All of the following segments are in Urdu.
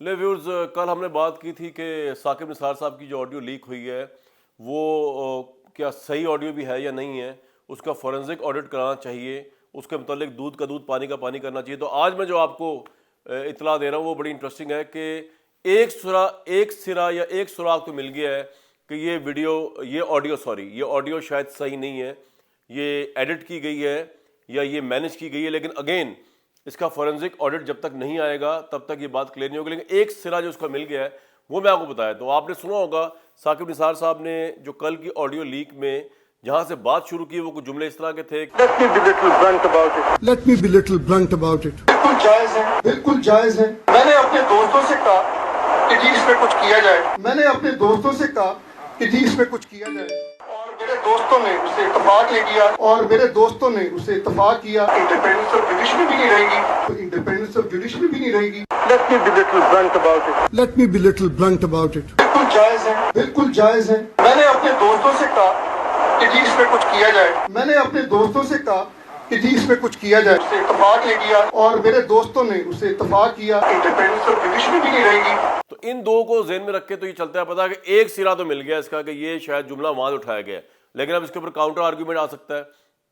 لے ویورز، کل ہم نے بات کی تھی کہ ثاقب نثار صاحب کی جو آڈیو لیک ہوئی ہے وہ کیا صحیح آڈیو بھی ہے یا نہیں ہے، اس کا فورنزک آڈٹ کرانا چاہیے، اس کے متعلق دودھ کا دودھ پانی کا پانی کرنا چاہیے۔ تو آج میں جو آپ کو اطلاع دے رہا ہوں وہ بڑی انٹرسٹنگ ہے کہ ایک سرا یا ایک سراغ تو مل گیا ہے کہ یہ آڈیو شاید صحیح نہیں ہے، یہ ایڈٹ کی گئی ہے یا یہ مینج کی گئی ہے، لیکن اگین اس کا فورنزک آڈٹ جب تک نہیں آئے گا تب تک یہ بات کلیئر نہیں ہوگی۔ لیکن ایک سرا جو اس کا مل گیا ہے وہ میں آپ کو بتایا، تو آپ نے سنا ہوگا ثاقب نثار صاحب نے جو کل کی آڈیو لیک میں جہاں سے بات شروع کی وہ کچھ جملے اس طرح کے تھے۔ Let me be little blunt about it. بالکل جائز ہے، بالکل جائز ہے۔ میں نے اپنے دوستوں سے کہا کہ جی اس پہ کچھ کیا جائے، میں نے اپنے دوستوں سے کہا کہ جی اس پہ کچھ کیا جائے، اور میرے دوستوں نے اسے اتفاق لے کیا۔ اور میرے دوستوں نے اسے اتفاق کیا۔ انڈیپینڈنس آف جوڈیشری بھی نہیں رہے گی۔ تو انڈیپینڈنس آف جوڈیشری بھی نہیں رہے گی۔ Let me be little blunt about it. Let me be little blunt about it. بالکل جائز ہے، بالکل جائز ہے۔ میں نے اپنے دوستوں سے کہا کہ جی اس پہ کچھ کیا جائے، میں نے اپنے دوستوں سے کہا کہ جی اس پہ کچھ کیا جائے، اسے اتفاق لے کیا۔ اور میرے دوستوں نے اسے اتفاق کیا۔ انڈیپینڈنس آف جوڈیشری بھی نہیں رہے گی۔ تو ان دو کو ذہن میں رکھ کے تو یہ چلتا ہے پتا کہ ایک سرا تو مل گیا اس کا کہ یہ شاید جملہ وہاں سے اٹھایا گیا ہے، لیکن اب اس کے اوپر کاؤنٹر آرگیومنٹ آ سکتا ہے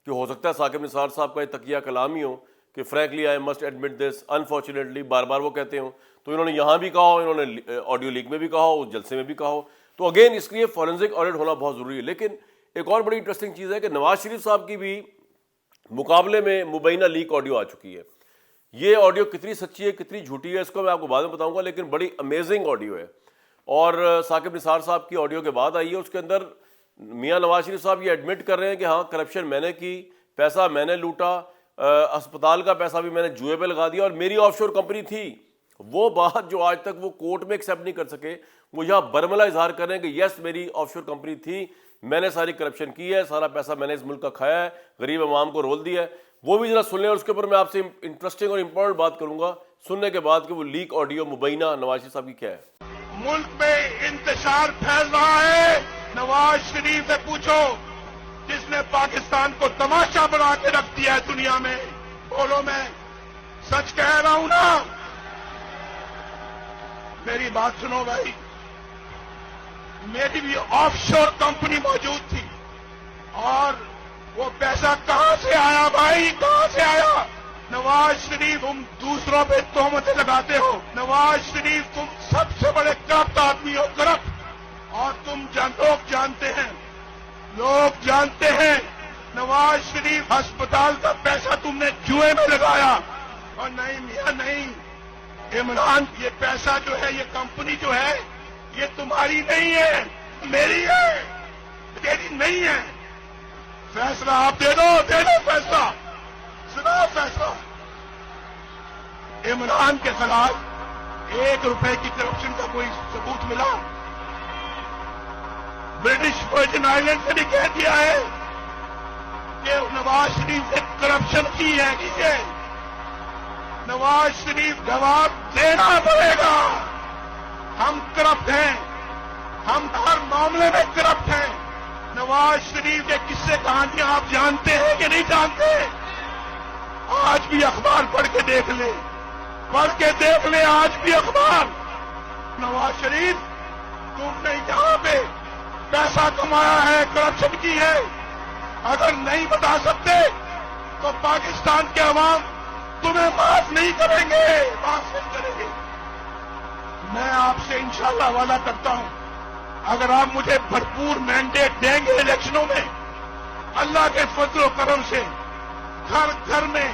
کہ ہو سکتا ہے ثاقب نثار صاحب کا یہ تقیہ کلام ہی ہو کہ frankly I must admit this unfortunately, بار بار وہ کہتے ہوں، تو انہوں نے یہاں بھی کہا ہو، انہوں نے آڈیو لیک میں بھی کہا ہو، اس جلسے میں بھی کہا ہو، تو اگین اس لیے فورنزک آڈٹ ہونا بہت ضروری ہے۔ لیکن ایک اور بڑی انٹرسٹنگ چیز ہے کہ نواز شریف صاحب کی بھی مقابلے میں مبینہ لیک آڈیو آ چکی ہے۔ یہ آڈیو کتنی سچی ہے کتنی جھوٹی ہے اس کو میں آپ کو بعد میں بتاؤں گا، لیکن بڑی امیزنگ آڈیو ہے، اور ثاقب نثار صاحب کی آڈیو کے بعد آئی ہے۔ اس کے اندر میاں نواز شریف صاحب یہ ایڈمٹ کر رہے ہیں کہ ہاں کرپشن میں نے کی، پیسہ میں نے لوٹا، اسپتال کا پیسہ بھی میں نے جوئے پہ لگا دیا، اور میری آف شور کمپنی تھی۔ وہ بات جو آج تک وہ کورٹ میں ایکسیپٹ نہیں کر سکے، وہ یہاں برملا اظہار کر رہے ہیں کہ یس میری آف شور کمپنی تھی، میں نے ساری کرپشن کی ہے، سارا پیسہ میں نے اس ملک کا کھایا ہے، غریب عوام کو رول دیا ہے۔ وہ بھی ذرا سن لیں، اور اس کے اوپر میں آپ سے انٹرسٹنگ اور امپورٹنٹ بات کروں گا سننے کے بعد کہ وہ لیک آڈیو مبینہ نواز شریف صاحب کی کیا ہے۔ ملک میں انتشار پھیل رہا ہے، نواز شریف سے پوچھو جس نے پاکستان کو تماشا بنا کے رکھ دیا ہے دنیا میں، بولو میں سچ کہہ رہا ہوں نا؟ میری بات سنو بھائی، میری بھی آف شور کمپنی موجود تھی، اور وہ پیسہ کہاں سے آیا بھائی، کہاں سے آیا؟ نواز شریف تم دوسروں پہ تہمتیں لگاتے ہو، نواز شریف تم سب سے بڑے کرپٹ آدمی ہو، کرپٹ، اور لوگ جانتے ہیں نواز شریف ہسپتال کا پیسہ تم نے جوئے میں لگایا، اور نہیں میاں نہیں، عمران یہ پیسہ جو ہے، یہ کمپنی جو ہے، یہ تمہاری نہیں ہے، میری ہے، تیری نہیں ہے۔ فیصلہ آپ دے دو فیصلہ، سنا فیصلہ۔ عمران کے خلاف 1 روپے کی کرپشن کا کوئی ثبوت ملا؟ برٹش ورجن آئیلینڈ سے بھی کہہ دیا ہے کہ نواز شریف نے کرپشن کی ہے، کیجیے نواز شریف جواب دینا پڑے گا۔ ہم کرپٹ ہیں، ہم ہر معاملے میں کرپٹ ہیں۔ نواز شریف کے قصے کہانیاں آپ جانتے ہیں کہ نہیں جانتے؟ آج بھی اخبار پڑھ کے دیکھ لیں، آج بھی اخبار۔ نواز شریف تم نے یہاں پہ پیسہ کمایا ہے، کرپشن کی ہے، اگر نہیں بتا سکتے تو پاکستان کے عوام تمہیں معاف نہیں کریں گے، معاف نہیں کریں گے۔ میں آپ سے انشاءاللہ وعدہ کرتا ہوں، اگر آپ مجھے بھرپور مینڈیٹ دیں گے الیکشنوں میں، اللہ کے فضل و کرم سے گھر گھر میں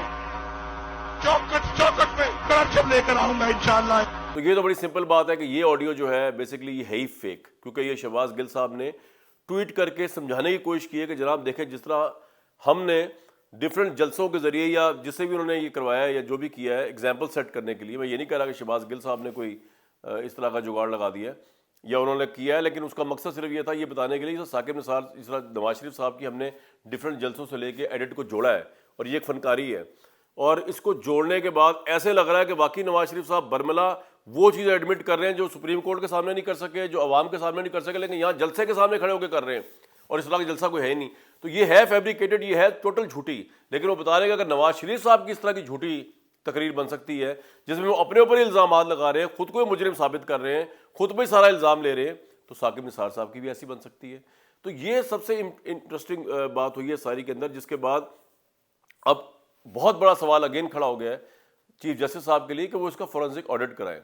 چوکٹ میں کرپشن لے کر آؤں گا انشاءاللہ۔ تو یہ تو بڑی سمپل بات ہے کہ یہ آڈیو جو ہے بیسیکلی یہ ہے ہی فیک، کیونکہ یہ شہباز گل صاحب نے ٹویٹ کر کے سمجھانے کی کوشش کی ہے کہ جناب دیکھیں جس طرح ہم نے ڈفرینٹ جلسوں کے ذریعے یا جس سے بھی انہوں نے یہ کروایا ہے یا جو بھی کیا ہے ایگزامپل سیٹ کرنے کے لیے، میں یہ نہیں کہہ رہا کہ شہباز گل صاحب نے کوئی اس طرح کا جگاڑ لگا دیا ہے یا انہوں نے کیا ہے، لیکن اس کا مقصد صرف یہ تھا یہ بتانے کے لیے ثاقب نثار اس طرح نواز شریف صاحب کی ہم نے ڈفرینٹ جلسوں سے لے کے ایڈٹ کو جوڑا ہے، اور یہ ایک فنکاری ہے، اور اس کو جوڑنے کے بعد ایسے لگ رہا ہے کہ واقعی نواز شریف صاحب برملا وہ چیزیں ایڈمٹ کر رہے ہیں جو سپریم کورٹ کے سامنے نہیں کر سکے، جو عوام کے سامنے نہیں کر سکے، لیکن یہاں جلسے کے سامنے کھڑے ہو کے کر رہے ہیں، اور اس طرح کا جلسہ کوئی ہے ہی نہیں۔ تو یہ ہے فیبریکیٹڈ، یہ ہے ٹوٹل جھوٹی، لیکن وہ بتا رہے ہیں کہ اگر نواز شریف صاحب کی اس طرح کی جھوٹی تقریر بن سکتی ہے جس میں وہ اپنے اوپر ہی الزامات لگا رہے ہیں, خود کو ہی مجرم ثابت کر رہے ہیں, خود پہ ہی سارا الزام لے رہے ہیں, تو ثاقب نثار صاحب کی بھی ایسی بن سکتی ہے. تو یہ سب سے انٹرسٹنگ بات ہوئی ہے ساری کے اندر, جس کے بعد اب بہت بڑا سوال اگین کھڑا ہو گیا ہے چیف جسٹس صاحب کے لیے کہ وہ اس کا فورنزک آڈٹ کرائیں.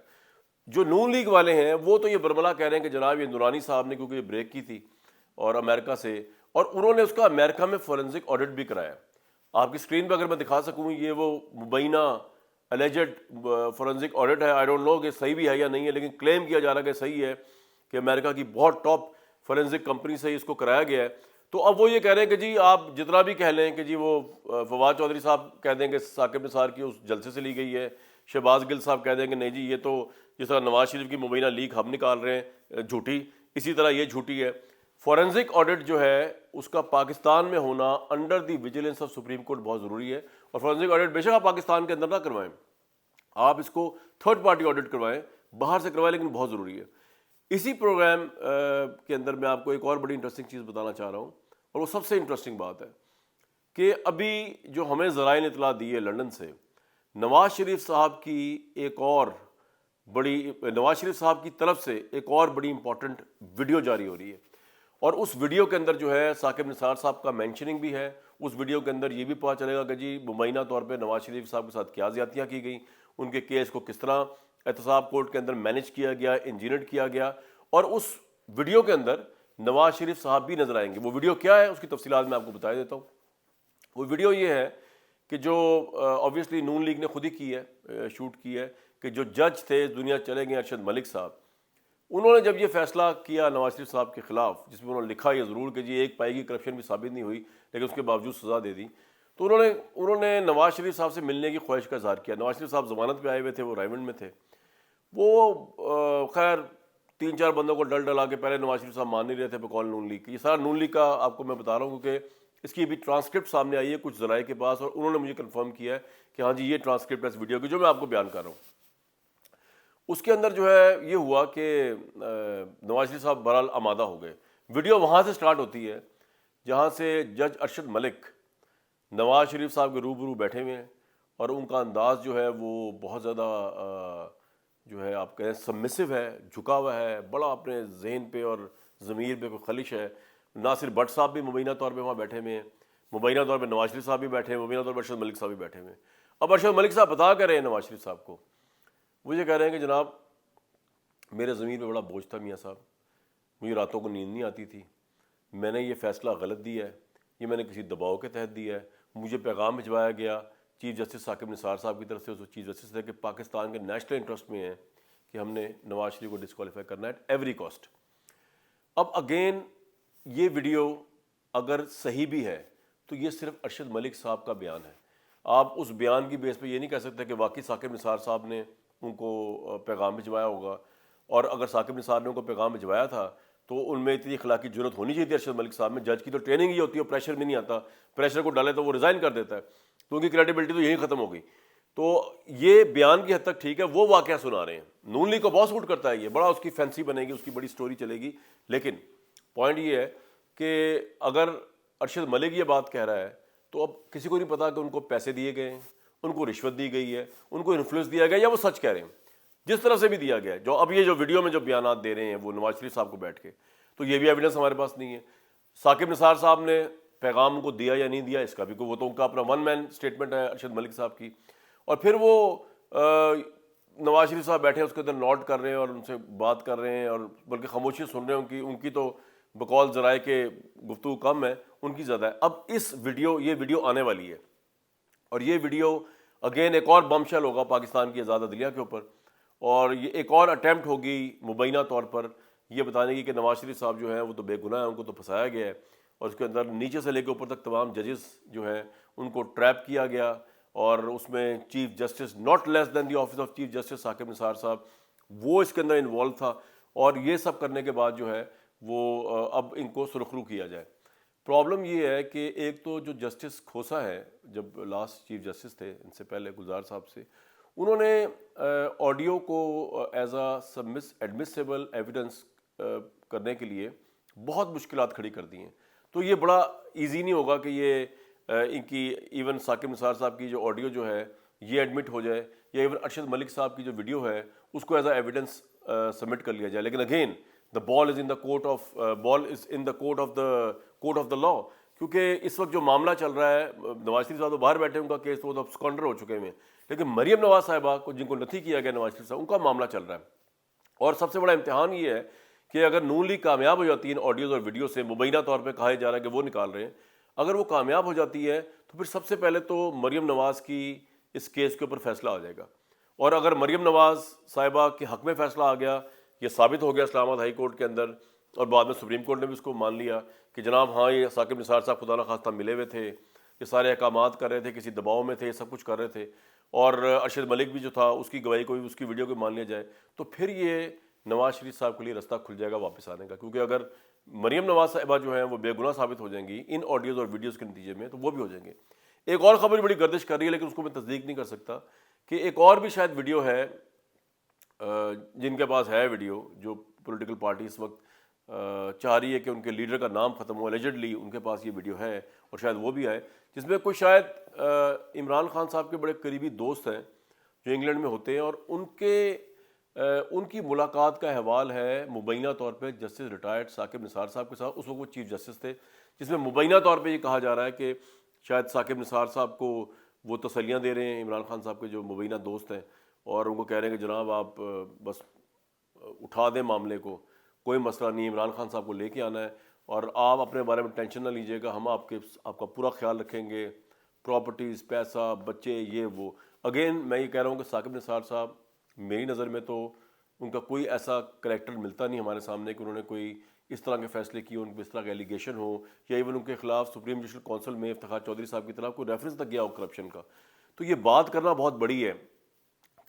جو نون لیگ والے ہیں وہ تو یہ برملا کہہ رہے ہیں کہ جناب یہ نورانی صاحب نے کیونکہ یہ بریک کی تھی اور امریکہ سے, اور انہوں نے اس کا امریکہ میں فورنزک آڈٹ بھی کرایا. آپ کی اسکرین پہ اگر میں دکھا سکوں, یہ وہ مبینہ الیجڈ فورنزک آڈٹ ہے. آئی ڈونٹ نو کہ صحیح بھی ہے یا نہیں ہے, لیکن کلیم کیا جا رہا ہے کہ صحیح ہے کہ امریکہ کی بہت ٹاپ فورنزک کمپنی سے اس کو کرایا گیا ہے. تو اب وہ یہ کہہ رہے ہیں کہ جی آپ جتنا بھی کہہ لیں کہ جی وہ فواد چودھری صاحب کہہ دیں کہ ثاقب نثار کی اس جلسے سے لی گئی ہے, شہباز گل صاحب کہہ دیں کہ نہیں جی یہ تو جس طرح نواز شریف کی مبینہ لیک ہم نکال رہے ہیں جھوٹی, اسی طرح یہ جھوٹی ہے. فورنزک آڈٹ جو ہے اس کا پاکستان میں ہونا under the vigilance of supreme court بہت ضروری ہے. اور فورنزک آڈٹ بے شک آپ پاکستان کے اندر نہ کروائیں, آپ اس کو تھرڈ پارٹی آڈٹ کروائیں, باہر سے کروائیں, لیکن بہت ضروری ہے. اسی پروگرام کے اندر میں آپ کو ایک اور بڑی انٹرسٹنگ چیز بتانا چاہ رہا ہوں, اور وہ سب سے انٹرسٹنگ بات ہے کہ ابھی جو ہمیں ذرائع نے اطلاع دی ہے لنڈن سے, نواز شریف صاحب کی ایک اور بڑی, نواز شریف صاحب کی طرف سے ایک اور بڑی امپورٹنٹ ویڈیو جاری ہو رہی ہے, اور اس ویڈیو کے اندر جو ہے ثاقب نثار صاحب کا مینشننگ بھی ہے. اس ویڈیو کے اندر یہ بھی پتہ چلے گا کہ جی مبینہ طور پہ نواز شریف صاحب کے ساتھ کیا زیادتیاں کی گئیں, ان کے کیس کو کس طرح احتساب کورٹ کے اندر مینیج کیا گیا, انجینئرڈ کیا گیا. اور اس ویڈیو کے اندر نواز شریف صاحب بھی نظر آئیں گے. وہ ویڈیو کیا ہے اس کی تفصیلات میں آپ کو بتا دیتا ہوں. وہ ویڈیو یہ ہے کہ جو آبویسلی نون لیگ نے خود ہی کی ہے, شوٹ کی ہے, کہ جو جج تھے اس دنیا چلے گئے ارشد ملک صاحب, انہوں نے جب یہ فیصلہ کیا نواز شریف صاحب کے خلاف, جس میں انہوں نے لکھا یہ ضرور کہ جی ایک پائی کی کرپشن بھی ثابت نہیں ہوئی لیکن اس کے باوجود سزا دے دی, تو انہوں نے نواز شریف صاحب سے ملنے کی خواہش کا اظہار کیا. نواز شریف صاحب ضمانت پہ آئے ہوئے تھے, وہ رائمنڈ میں تھے. وہ خیر 3-4 بندوں کو ڈلا کے پہلے نواز شریف صاحب مان نہیں رہے تھے بقول نون لیگ کی. یہ سارا نون لیگ کا آپ کو میں بتا رہا ہوں کیونکہ اس کی بھی ٹرانسکرپٹ سامنے آئی ہے کچھ ذرائع کے پاس, اور انہوں نے مجھے کنفرم کیا ہے کہ ہاں جی یہ ٹرانسکرپٹ ہے اس ویڈیو کی جو میں آپ کو بیان کر رہا ہوں. اس کے اندر جو ہے یہ ہوا کہ نواز شریف صاحب بہرحال آمادہ ہو گئے. ویڈیو وہاں سے سٹارٹ ہوتی ہے جہاں سے جج ارشد ملک نواز شریف صاحب کے روبرو بیٹھے ہوئے ہیں, اور ان کا انداز جو ہے وہ بہت زیادہ جو ہے آپ کہیں سبمسو ہے, جھکا ہوا ہے, بڑا اپنے ذہن پہ اور ضمیر پہ کوئی خلش ہے. ناصر بٹ صاحب بھی مبینہ طور پہ وہاں بیٹھے ہوئے ہیں, مبینہ طور پہ نواز شریف صاحب بھی بیٹھے ہیں, مبینہ طور پہ ارشد ملک صاحب بھی بیٹھے ہوئے ہیں. اب ارشد ملک صاحب بتا کر رہے ہیں نواز شریف صاحب کو, وہ یہ کہہ رہے ہیں کہ جناب میرے ضمیر پہ بڑا بوجھ تھا میاں صاحب, مجھے راتوں کو نیند نہیں آتی تھی, میں نے یہ فیصلہ غلط دیا ہے, یہ میں نے کسی دباؤ کے تحت دیا ہے. مجھے پیغام بھجوایا گیا چیف جسٹس ثاقب نثار صاحب کی طرف سے, چیف جسٹس ہے کہ پاکستان کے نیشنل انٹرسٹ میں ہے کہ ہم نے نواز شریف کو ڈسکوالیفائی کرنا ہے ایٹ ایوری کاسٹ. اب اگین یہ ویڈیو اگر صحیح بھی ہے تو یہ صرف ارشد ملک صاحب کا بیان ہے. آپ اس بیان کی بیس پہ یہ نہیں کہہ سکتے کہ واقعی ثاقب نثار صاحب نے ان کو پیغام بھجوایا ہوگا, اور اگر ثاقب نثار نے ان کو پیغام بھجوایا تھا تو ان میں اتنی اخلاقی جرت ہونی چاہیے تھی ارشد ملک صاحب میں. جج کی تو ٹریننگ ہی ہوتی ہے, پریشر میں نہیں آتا, پریشر کو ڈالے تو وہ ریزائن کر دیتا ہے, تو ان کی کریڈیبلٹی تو یہی ختم ہو گئی. تو یہ بیان کی حد تک ٹھیک ہے, وہ واقعہ سنا رہے ہیں. نون لیگ کو بہت سپورٹ کرتا ہے, یہ بڑا اس کی فینسی بنے گی, اس کی بڑی سٹوری چلے گی, لیکن پوائنٹ یہ ہے کہ اگر ارشد ملک یہ بات کہہ رہا ہے تو اب کسی کو نہیں پتا کہ ان کو پیسے دیے گئے ہیں, ان کو رشوت دی گئی ہے, ان کو انفلوئنس دیا گیا, یا وہ سچ کہہ رہے ہیں. جس طرح سے بھی دیا گیا ہے, جو اب یہ جو ویڈیو میں جو بیانات دے رہے ہیں وہ نواز شریف صاحب کو بیٹھ کے, تو یہ بھی ایویڈنس ہمارے پاس نہیں ہے. ثاقب نثار صاحب نے پیغام کو دیا یا نہیں دیا اس کا بھی وہ تو ان کا اپنا ون مین اسٹیٹمنٹ ہے ارشد ملک صاحب کی. اور پھر وہ نواز شریف صاحب بیٹھے اس کے اندر نوٹ کر رہے ہیں اور ان سے بات کر رہے ہیں, اور بلکہ خاموشی سن رہے ہیں. ان کی تو بقول ذرائع کے گفتگو کم ہے, ان کی زیادہ ہے. اب اس یہ ویڈیو آنے والی ہے, اور یہ ویڈیو اگین ایک اور بم شیل ہوگا پاکستان کی آزاد عدلیہ کے اوپر, اور یہ ایک اور اٹیمپٹ ہوگی مبینہ طور پر یہ بتانے کی کہ نواز شریف صاحب جو ہیں وہ تو بے گناہ ہیں, ان کو تو پھنسایا گیا ہے, اور اس کے اندر نیچے سے لے کے اوپر تک تمام ججز جو ہیں ان کو ٹریپ کیا گیا, اور اس میں chief justice not less than the office of chief justice Saqib Nisar صاحب وہ اس کے اندر انوالو تھا. اور یہ سب کرنے کے بعد جو ہے وہ اب ان کو سرخرو کیا جائے. پرابلم یہ ہے کہ ایک تو جو جسٹس کھوسا ہے, جب لاسٹ چیف جسٹس تھے ان سے پہلے گلزار صاحب سے, انہوں نے آڈیو کو ایز اے ایڈمیسیبل ایویڈنس کرنے کے لیے بہت مشکلات کھڑی کر دی ہیں. تو یہ بڑا ایزی نہیں ہوگا کہ یہ ان کی ایون ثاقب نثار صاحب کی جو آڈیو جو ہے یہ ایڈمٹ ہو جائے, یا ایون ارشد ملک صاحب کی جو ویڈیو ہے اس کو ایز اے ایویڈنس سبمٹ کر لیا جائے. لیکن again the ball is in the court of the law, کیونکہ اس وقت جو معاملہ چل رہا ہے, نواز شریف صاحب تو باہر بیٹھے, ان کا کیس تو اب سکانڈر ہو چکے ہیں, لیکن مریم نواز صاحبہ کو, جن کو نتھی کیا گیا نواز شریف صاحب, ان کا معاملہ چل رہا ہے. اور سب سے بڑا امتحان یہ ہے کہ اگر نون لیگ کامیاب ہو جاتی ہے ان آڈیوز اور ویڈیو سے, مبینہ طور پہ کہا جا رہا ہے کہ وہ نکال رہے ہیں, اگر وہ کامیاب ہو جاتی ہے تو پھر سب سے پہلے تو مریم نواز کی اس کیس کے اوپر فیصلہ آ جائے گا. اور اگر مریم نواز صاحبہ کے حق میں فیصلہ آ گیا, یہ ثابت ہو گیا اسلام آباد ہائی کورٹ کے اندر, اور بعد میں سپریم کورٹ نے بھی اس کو مان لیا کہ جناب ہاں یہ ثاقب نثار صاحب خدا نخواستہ ملے ہوئے تھے, یہ سارے احکامات کر رہے تھے, کسی دباؤ میں تھے, سب کچھ کر رہے تھے, اور ارشد ملک بھی جو تھا اس کی گواہی کو بھی, اس کی ویڈیو کو مان لیا جائے, تو پھر یہ نواز شریف صاحب کے لیے رستہ کھل جائے گا واپس آنے کا. کیونکہ اگر مریم نواز صاحبہ جو ہیں وہ بے گناہ ثابت ہو جائیں گی ان آڈیوز اور ویڈیوز کے نتیجے میں, تو وہ بھی ہو جائیں گے. ایک اور خبر بڑی گردش کر رہی ہے, لیکن اس کو میں تصدیق نہیں کر سکتا, کہ ایک اور بھی شاید ویڈیو ہے, جن کے پاس ہے ویڈیو, جو پولیٹیکل پارٹی اس وقت چاہ رہی ہے کہ ان کے لیڈر کا نام ختم ہو, اللیجڈلی ان کے پاس یہ ویڈیو ہے, اور شاید وہ بھی آئے, جس میں کوئی شاید عمران خان صاحب کے بڑے قریبی دوست ہیں جو انگلینڈ میں ہوتے ہیں, اور ان کی ملاقات کا احوال ہے مبینہ طور پہ جسٹس ریٹائرڈ ثاقب نثار صاحب کے ساتھ. اس وقت وہ چیف جسٹس تھے, جس میں مبینہ طور پہ یہ کہا جا رہا ہے کہ شاید ثاقب نثار صاحب کو وہ تسلیاں دے رہے ہیں عمران خان صاحب کے جو مبینہ دوست ہیں, اور ان کو کہہ رہے ہیں کہ جناب آپ بس اٹھا دیں معاملے کو, کوئی مسئلہ نہیں, عمران خان صاحب کو لے کے آنا ہے, اور آپ اپنے بارے میں ٹینشن نہ لیجیے گا, ہم آپ کا پورا خیال رکھیں گے, پراپرٹیز, پیسہ, بچے, یہ وہ. اگین میں یہ کہہ رہا ہوں کہ ثاقب نثار صاحب میری نظر میں تو ان کا کوئی ایسا کریکٹر ملتا نہیں ہمارے سامنے کہ انہوں نے کوئی اس طرح کے فیصلے کیے, ان پہ اس طرح کا ایلیگیشن ہو, یا ایون ان کے خلاف سپریم جوڈیشل کونسل میں افتخار چودھری صاحب کی طرف کوئی ریفرنس تک گیا ہو کرپشن کا. تو یہ بات کرنا بہت بڑی ہے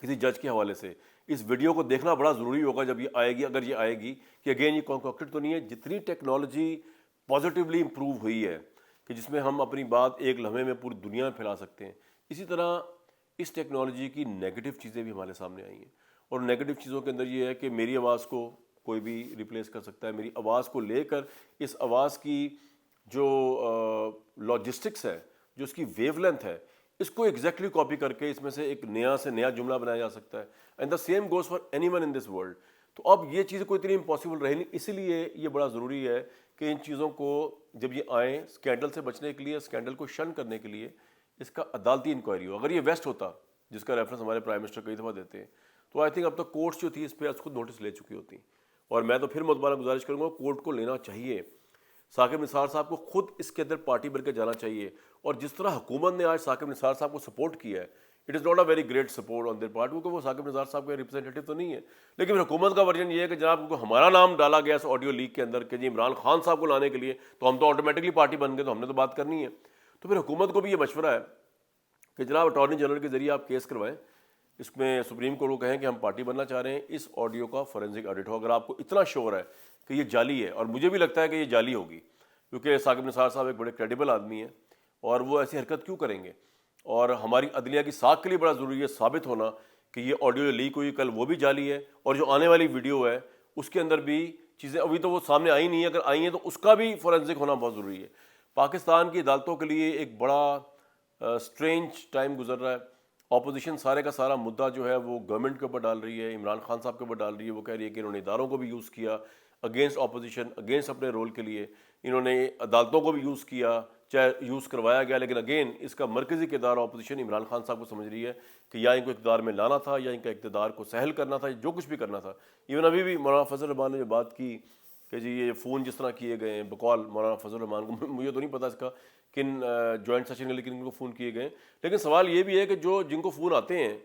کسی جج کے حوالے سے. اس ویڈیو کو دیکھنا بڑا ضروری ہوگا جب یہ آئے گی, اگر یہ آئے گی, کہ اگین یہ کنکاکٹڈ تو نہیں ہے. جتنی ٹیکنالوجی پازیٹیولی امپروو ہوئی ہے کہ جس میں ہم اپنی بات ایک لمحے میں پوری دنیا میں پھیلا سکتے ہیں, اسی طرح اس ٹیکنالوجی کی نیگیٹو چیزیں بھی ہمارے سامنے آئی ہیں. اور نیگیٹو چیزوں کے اندر یہ ہے کہ میری آواز کو کوئی بھی ریپلیس کر سکتا ہے, میری آواز کو لے کر اس آواز کی جو لاجسٹکس ہے, جو اس کی ویو لینتھ ہے, اس کو ایگزیکٹلی کاپی کر کے اس میں سے ایک نیا سے نیا جملہ بنایا جا سکتا ہے. And the same goes for any one in this world. تو اب یہ چیزیں کوئی اتنی امپاسبل رہی نہیں, اسی لیے یہ بڑا ضروری ہے کہ ان چیزوں کو جب یہ آئیں, اسکینڈل سے بچنے کے لیے, اسکینڈل کو شن کرنے کے لیے اس کا عدالتی انکوائری ہو. اگر یہ ویسٹ ہوتا, جس کا ریفرنس ہمارے پرائم منسٹر کئی دفعہ دیتے ہیں, تو آئی تھنک اب تک کورٹس جو تھی اس پہ از خود نوٹس لے چکی ہوتی. اور میں تو پھر متبادل گزارش کروں گا, کورٹ کو لینا چاہیے, ثاقب نثار صاحب کو خود اس کے اندر پارٹی بن کے جانا چاہیے. اور جس طرح حکومت نے آج ثاقب نثار صاحب کو سپورٹ کیا ہے, it is not a very great support on their part, کیونکہ وہ ثاقب نثار صاحب کا ریپرزینٹیو تو نہیں ہے. لیکن حکومت کا ورژن یہ ہے کہ جناب کو ہمارا نام ڈالا گیا اس آڈیو لیک کے اندر کہ جی عمران خان صاحب کو لانے کے لیے, تو ہم تو آٹومیٹکلی پارٹی بن گئے, تو ہم نے تو بات کرنی ہے. تو پھر حکومت کو بھی یہ مشورہ ہے کہ جناب اٹارنی جنرل کے ذریعے آپ کیس کروائیں, اس میں سپریم کورٹ کو کہیں کہ ہم پارٹی بننا چاہ رہے ہیں, اس آڈیو کا فورینسک آڈٹ ہو. اگر آپ کو اتنا شور ہے کہ یہ جعلی ہے, اور مجھے بھی لگتا ہے کہ یہ جعلی ہوگی, کیونکہ ثاقب نثار صاحب ایک بڑے کریڈیبل آدمی ہیں, اور وہ ایسی حرکت کیوں کریں گے. اور ہماری عدلیہ کی ساکھ کے لیے بڑا ضروری ہے ثابت ہونا کہ یہ آڈیو لیک ہوئی کل وہ بھی جعلی ہے, اور جو آنے والی ویڈیو ہے اس کے اندر بھی چیزیں ابھی تو وہ سامنے آئی نہیں ہیں, اگر آئی ہیں تو اس کا بھی فورینسک ہونا بہت ضروری ہے. پاکستان کی عدالتوں کے لیے ایک بڑا اسٹرینج ٹائم گزر رہا ہے. اپوزیشن سارے کا سارا مدعا جو ہے وہ گورنمنٹ کے اوپر ڈال رہی ہے, عمران خان صاحب کے اوپر ڈال رہی ہے. وہ کہہ رہی ہے کہ انہوں نے اداروں کو بھی یوز کیا اگینسٹ اپوزیشن, اگینسٹ اپنے رول کے لیے, انہوں نے عدالتوں کو بھی یوز کیا, چاہے یوز کروایا گیا. لیکن اگین اس کا مرکزی کردار اپوزیشن عمران خان صاحب کو سمجھ رہی ہے کہ یا ان کو اقتدار میں لانا تھا, یا ان کا اقتدار کو سہل کرنا تھا, جو کچھ بھی کرنا تھا. ایون ابھی بھی مولانا فضل الرحمان نے جو بات کی کہ جی یہ فون جس طرح کیے گئے ہیں, بقول مولانا فضل الرحمان کو, مجھے تو نہیں پتا اس کا کن جوائنٹ سیشن کے لیکن ان کو فون کیے گئے. لیکن سوال یہ بھی ہے کہ جن کو فون آتے ہیں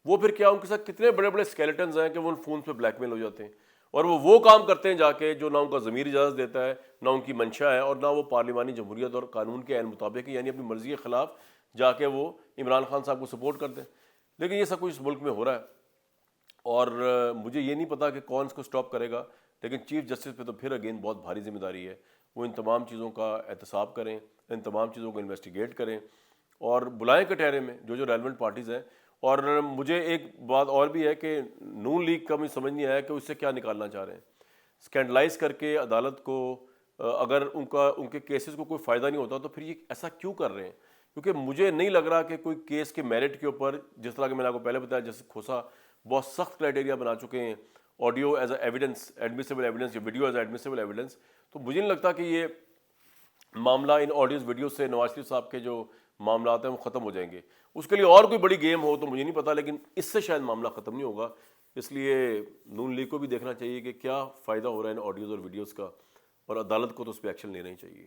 وہ پھر کیا ان کے ساتھ کتنے بڑے بڑے اسکیلیٹنز ہیں کہ وہ ان فون پہ بلیک میل ہو جاتے ہیں, اور وہ کام کرتے ہیں جا کے جو نہ ان کا ضمیر اجازت دیتا ہے, نہ ان کی منشا ہے, اور نہ وہ پارلیمانی جمہوریت اور قانون کے عین مطابق, یعنی اپنی مرضی کے خلاف جا کے وہ عمران خان صاحب کو سپورٹ کرتے ہیں. لیکن یہ سب کچھ اس ملک میں ہو رہا ہے, اور مجھے یہ نہیں پتا کہ کون اس کو سٹاپ کرے گا. لیکن چیف جسٹس پہ تو پھر اگین بہت بھاری ذمہ داری ہے, وہ ان تمام چیزوں کا احتساب کریں, ان تمام چیزوں کو انویسٹیگیٹ کریں, اور بلائیں کٹہرے میں جو ایلیمنٹ پارٹیز ہیں. اور مجھے ایک بات اور بھی ہے کہ نون لیگ کا مجھے سمجھ نہیں آیا کہ اس سے کیا نکالنا چاہ رہے ہیں. اسکینڈلائز کر کے عدالت کو, اگر ان کے کیسز کو کوئی فائدہ نہیں ہوتا تو پھر یہ ایسا کیوں کر رہے ہیں, کیونکہ مجھے نہیں لگ رہا کہ کوئی کیس کے میرٹ کے اوپر، جس طرح کہ میں نے آپ کو پہلے بتایا، جیسے کھوسا بہت سخت کرائٹیریا بنا چکے ہیں، audio as a evidence, admissible evidence, یا video as a admissible evidence, تو مجھے نہیں لگتا کہ یہ معاملہ ان آڈیوز ویڈیوز سے نواز شریف صاحب کے جو معاملات ہیں وہ ختم ہو جائیں گے. اس کے لیے اور کوئی بڑی گیم ہو تو مجھے نہیں پتا، لیکن اس سے شاید معاملہ ختم نہیں ہوگا. اس لیے نون لیگ کو بھی دیکھنا چاہیے کہ کیا فائدہ ہو رہا ہے ان آڈیوز اور ویڈیوز کا، اور عدالت کو تو اس پہ ایکشن لینا ہی چاہیے.